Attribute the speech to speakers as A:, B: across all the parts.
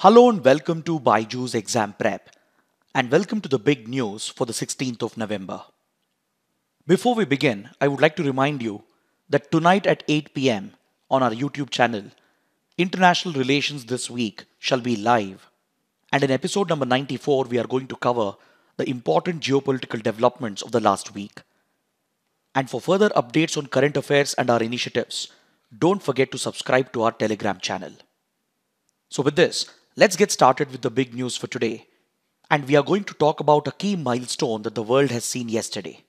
A: Hello and welcome to BYJU'S Exam Prep, and welcome to the big news for the 16th of November. Before we begin, I would like to remind you that tonight at 8 p.m. on our YouTube channel, International Relations This Week shall be live, and in episode number 94 we are going to cover the important geopolitical developments of the last week. And for further updates on current affairs and our initiatives, don't forget to subscribe to our Telegram channel. So with this, let's get started with the big news for today. And we are going to talk about a key milestone that the world has seen yesterday.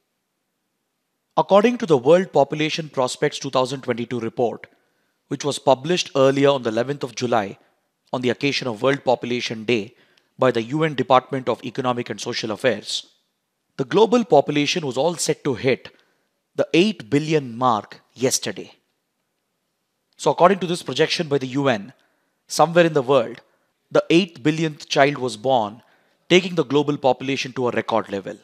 A: According to the World Population Prospects 2022 report, which was published earlier on the 11th of July on the occasion of World Population Day by the UN Department of Economic and Social Affairs, the global population was all set to hit the 8 billion mark yesterday. So according to this projection by the UN, somewhere in the world, the 8th billionth child was born, taking the global population to a record level.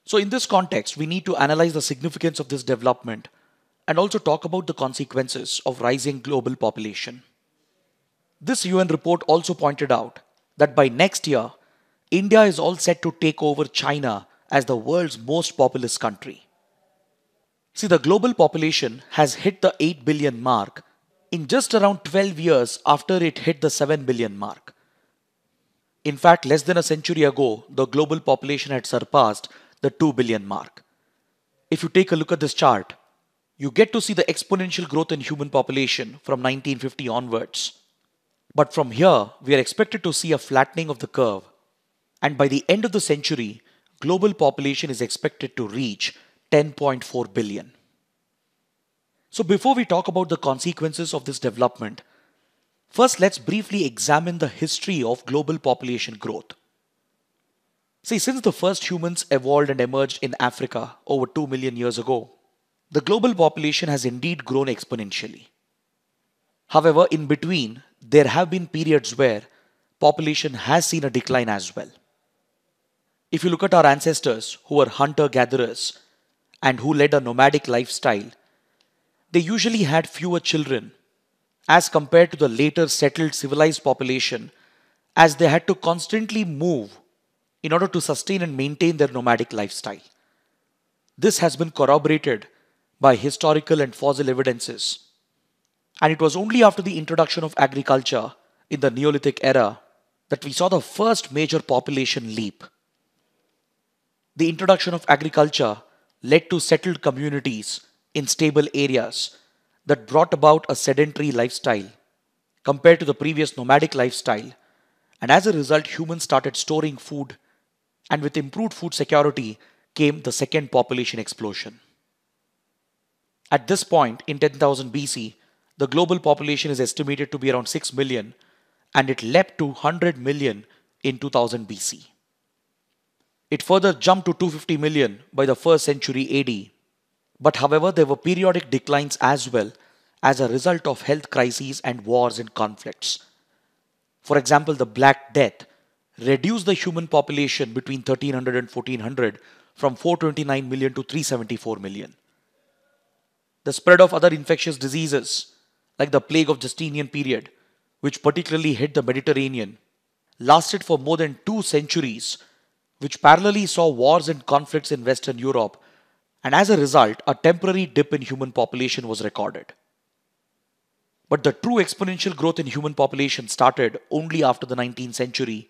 A: So in this context, we need to analyze the significance of this development and also talk about the consequences of rising global population. This UN report also pointed out that by next year, India is all set to take over China as the world's most populous country. See, the global population has hit the 8 billion mark in just around 12 years after it hit the 7 billion mark. In fact, less than a century ago, the global population had surpassed the 2 billion mark. If you take a look at this chart, you get to see the exponential growth in human population from 1950 onwards. But from here, we are expected to see a flattening of the curve. And by the end of the century, global population is expected to reach 10.4 billion. So before we talk about the consequences of this development, first let's briefly examine the history of global population growth. See, since the first humans evolved and emerged in Africa over 2 million years ago, the global population has indeed grown exponentially. However, in between, there have been periods where population has seen a decline as well. If you look at our ancestors who were hunter-gatherers and who led a nomadic lifestyle, they usually had fewer children as compared to the later settled civilized population, as they had to constantly move in order to sustain and maintain their nomadic lifestyle. This has been corroborated by historical and fossil evidences. And it was only after the introduction of agriculture in the Neolithic era that we saw the first major population leap. The introduction of agriculture led to settled communities in stable areas that brought about a sedentary lifestyle compared to the previous nomadic lifestyle, and as a result humans started storing food, and with improved food security came the second population explosion. At this point in 10,000 BC, the global population is estimated to be around 6 million, and it leapt to 100 million in 2000 BC. It further jumped to 250 million by the 1st century AD. But however, there were periodic declines as well as a result of health crises and wars and conflicts. For example, the Black Death reduced the human population between 1300 and 1400 from 429 million to 374 million. The spread of other infectious diseases, like the plague of Justinian period, which particularly hit the Mediterranean, lasted for more than 2 centuries, which parallelly saw wars and conflicts in Western Europe, and as a result, a temporary dip in human population was recorded. But the true exponential growth in human population started only after the 19th century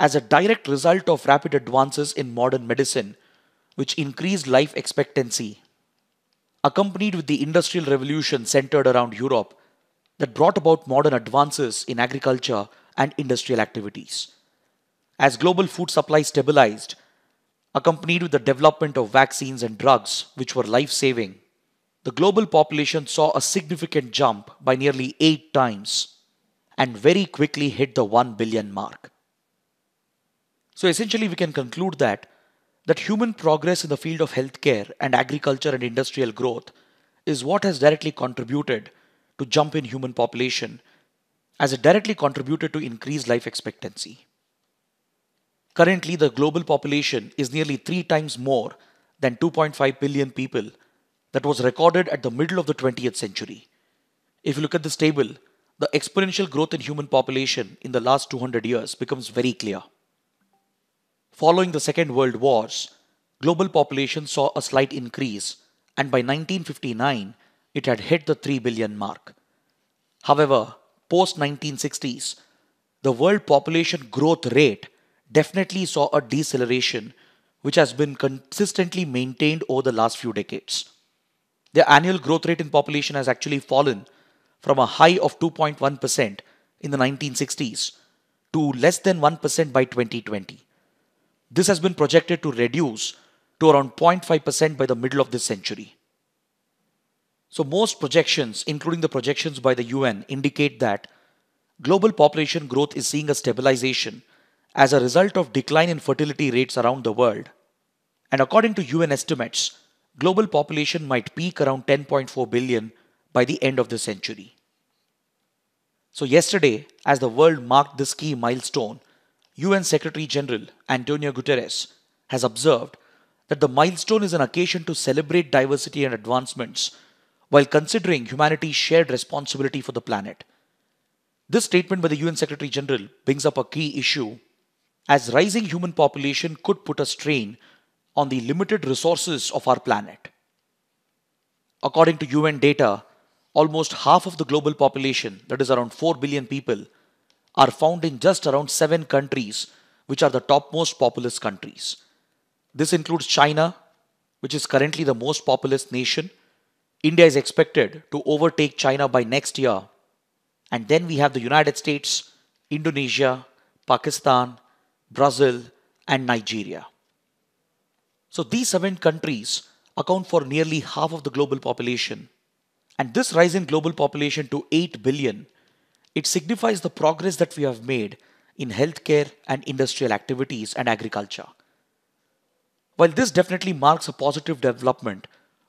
A: as a direct result of rapid advances in modern medicine, which increased life expectancy, accompanied with the Industrial Revolution centered around Europe that brought about modern advances in agriculture and industrial activities. As global food supply stabilized, accompanied with the development of vaccines and drugs which were life-saving, the global population saw a significant jump by nearly 8 times and very quickly hit the 1 billion mark. So essentially we can conclude that human progress in the field of healthcare and agriculture and industrial growth is what has directly contributed to jump in human population, as it directly contributed to increased life expectancy. Currently, the global population is nearly 3 times more than 2.5 billion people that was recorded at the middle of the 20th century. If you look at this table, the exponential growth in human population in the last 200 years becomes very clear. Following the Second World Wars, global population saw a slight increase, and by 1959, it had hit the 3 billion mark. However, post 1960s, the world population growth rate definitely saw a deceleration, which has been consistently maintained over the last few decades. The annual growth rate in population has actually fallen from a high of 2.1% in the 1960s to less than 1% by 2020. This has been projected to reduce to around 0.5% by the middle of this century. So most projections, including the projections by the UN, indicate that global population growth is seeing a stabilization as a result of decline in fertility rates around the world. And according to UN estimates, global population might peak around 10.4 billion by the end of the century. So yesterday, as the world marked this key milestone, UN Secretary General Antonio Guterres has observed that the milestone is an occasion to celebrate diversity and advancements while considering humanity's shared responsibility for the planet. This statement by the UN Secretary General brings up a key issue, as rising human population could put a strain on the limited resources of our planet. According to UN data, almost half of the global population, that is around 4 billion people, are found in just around 7 countries, which are the topmost populous countries. This includes China, which is currently the most populous nation. India is expected to overtake China by next year. And then we have the United States, Indonesia, Pakistan, Brazil, and Nigeria. So these 7 countries account for nearly half of the global population. And this rise in global population to 8 billion, it signifies the progress that we have made in healthcare and industrial activities and agriculture. While this definitely marks a positive development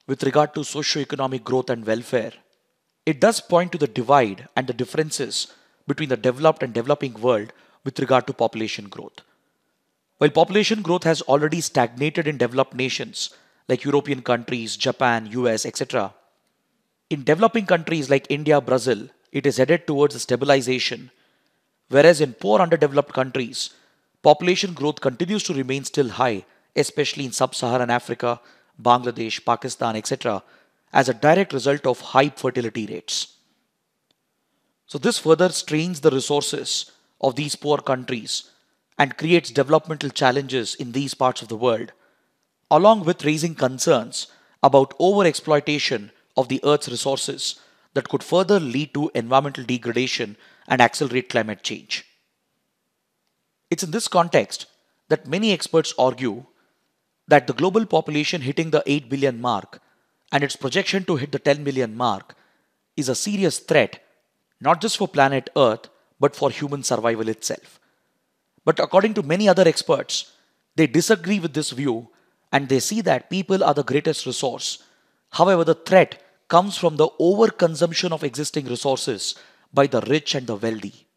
A: with regard to socio-economic growth and welfare, it does point to the divide and the differences between the developed and developing world with regard to population growth. While population growth has already stagnated in developed nations like European countries, Japan, US, etc., in developing countries like India, Brazil, it is headed towards a stabilization, whereas in poor underdeveloped countries, population growth continues to remain still high, especially in sub-Saharan Africa, Bangladesh, Pakistan, etc., as a direct result of high fertility rates. So this further strains the resources of these poor countries and creates developmental challenges in these parts of the world, along with raising concerns about overexploitation of the Earth's resources that could further lead to environmental degradation and accelerate climate change. It's in this context that many experts argue that the global population hitting the 8 billion mark and its projection to hit the 10 billion mark is a serious threat, not just for planet Earth, but for human survival itself. But according to many other experts, they disagree with this view and they see that people are the greatest resource. However, the threat comes from the overconsumption of existing resources by the rich and the wealthy.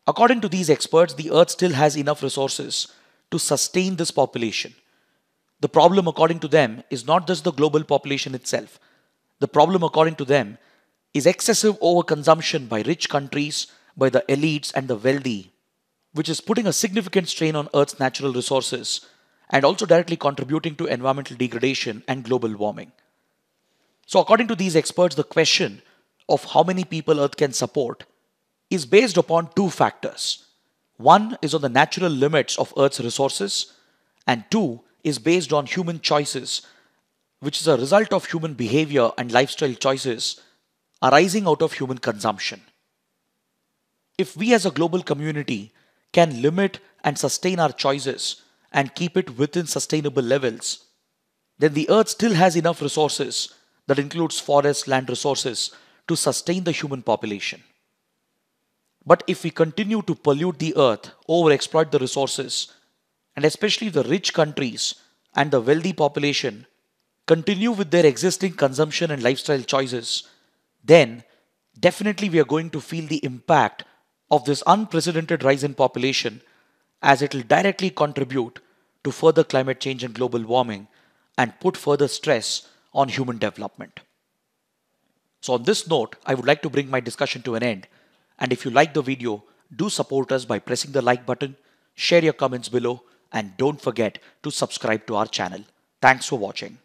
A: According to these experts, the Earth still has enough resources to sustain this population. The problem, according to them, is not just the global population itself. The problem, according to them, is excessive overconsumption by rich countries, by the elites and the wealthy, which is putting a significant strain on Earth's natural resources and also directly contributing to environmental degradation and global warming. So according to these experts, the question of how many people Earth can support is based upon 2 factors. One is on the natural limits of Earth's resources, and 2 is based on human choices, which is a result of human behavior and lifestyle choices arising out of human consumption. If we as a global community can limit and sustain our choices and keep it within sustainable levels, then the Earth still has enough resources, that includes forests, land resources, to sustain the human population. But if we continue to pollute the Earth, overexploit the resources, and especially the rich countries and the wealthy population continue with their existing consumption and lifestyle choices, then definitely we are going to feel the impact of this unprecedented rise in population, as it will directly contribute to further climate change and global warming and put further stress on human development. So on this note, I would like to bring my discussion to an end. And if you like the video, do support us by pressing the like button, share your comments below, and don't forget to subscribe to our channel. Thanks for watching.